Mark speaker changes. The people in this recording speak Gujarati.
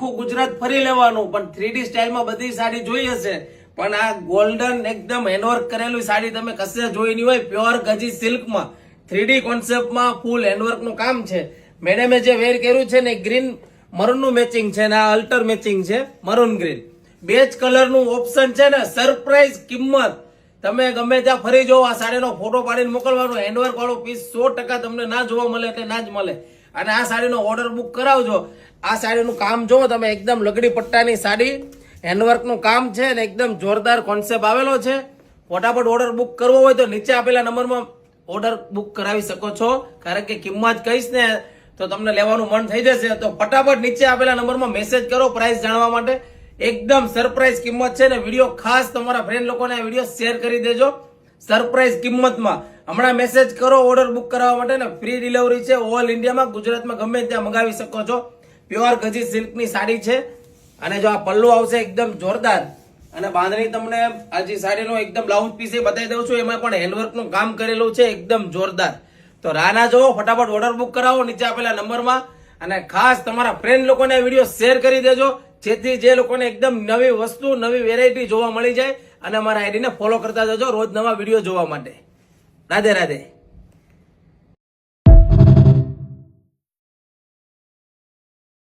Speaker 1: આખું ગુજરાત ફરી લેવાનું, પણ 3D સ્ટાઇલમાં બધી સાડી જોઈ હશે, પણ આ ગોલ્ડન એકદમ હેન્ડવર્ક કરેલું સાડી તમે કશે જોઈ નહીં હોય. પ્યોર ગજી સિલ્કમાં 3D કોન્સેપ્ટમાં ફૂલ હેન્ડવર્ક નું કામ છે. મેડમે જે વેર કર્યું છે ને ગ્રીન મરૂન નું મેચિંગ છે ને આ અલ્ટર મેચિંગ છે મરૂન ગ્રીન. બે જ કલર નું ઓપ્શન છે ને, સરપ્રાઈઝ કિંમત. તમે ગમે ત્યાં ફરી જાઓ, આ સાડીનો ફોટો પાડીને મોકલવાનો. હેન્ડવર્ક વાળો પીસ 100% તમને ના જોવા મળે એટલે ના જ મળે. અને આ સાડીનો ઓર્ડર બુક કરાવજો. આ સાડીનું કામ જોવો તમે, એકદમ લગડી પટ્ટાની સાડી, હેન્ડવર્ક નું કામ છે ને એકદમ જોરદાર કોન્સેપ્ટ આવેલો છે. ફટાફટ ઓર્ડર બુક કરવો હોય તો નીચે આપેલા નંબરમાં ઓર્ડર બુક કરાવી શકો છો. કારણ કે કિંમત કહીશ ને તો તમને લેવાનું મન થઈ જશે. તો ફટાફટ નીચે આપેલા નંબરમાં મેસેજ કરો પ્રાઇસ જાણવા માટે. એકદમ સરપ્રાઈઝ કિંમત છે ને વિડીયો ખાસ તમારા ફ્રેન્ડ લોકોને આ વિડીયો શેર કરી દેજો. સરપ્રાઈઝ કિંમતમાં હમણાં મેસેજ કરો ઓર્ડર બુક કરાવવા માટે ને ફ્રી ડિલિવરી છે. ઓલ ઇન્ડિયામાં, ગુજરાતમાં ગમે ત્યાં મંગાવી શકો છો. પ્યોર ગજી સિલ્કની સાડી છે. અને જો આ પલ્લુ આવશે એકદમ જોરદાર, અને બાંધણી તમને આ સાડીનો એકદમ બ્લાઉઝ પીસ બતાવી દઉં છું. એમાં પણ હેન્ડવર્ક નું કામ કરેલું છે એકદમ જોરદાર. તો રાના જોવો, ફટાફટ ઓર્ડર બુક કરાવો નીચે આપેલા નંબરમાં. અને ખાસ તમારા ફ્રેન્ડ લોકોને વિડીયો શેર કરી દેજો, જેથી જે લોકોને એકદમ નવી વસ્તુ, નવી વેરાયટી જોવા મળી જાય. અને અમારા આઈડીને ફોલો કરતા જજો રોજ નવા વિડીયો જોવા માટે. રાધે રાધે.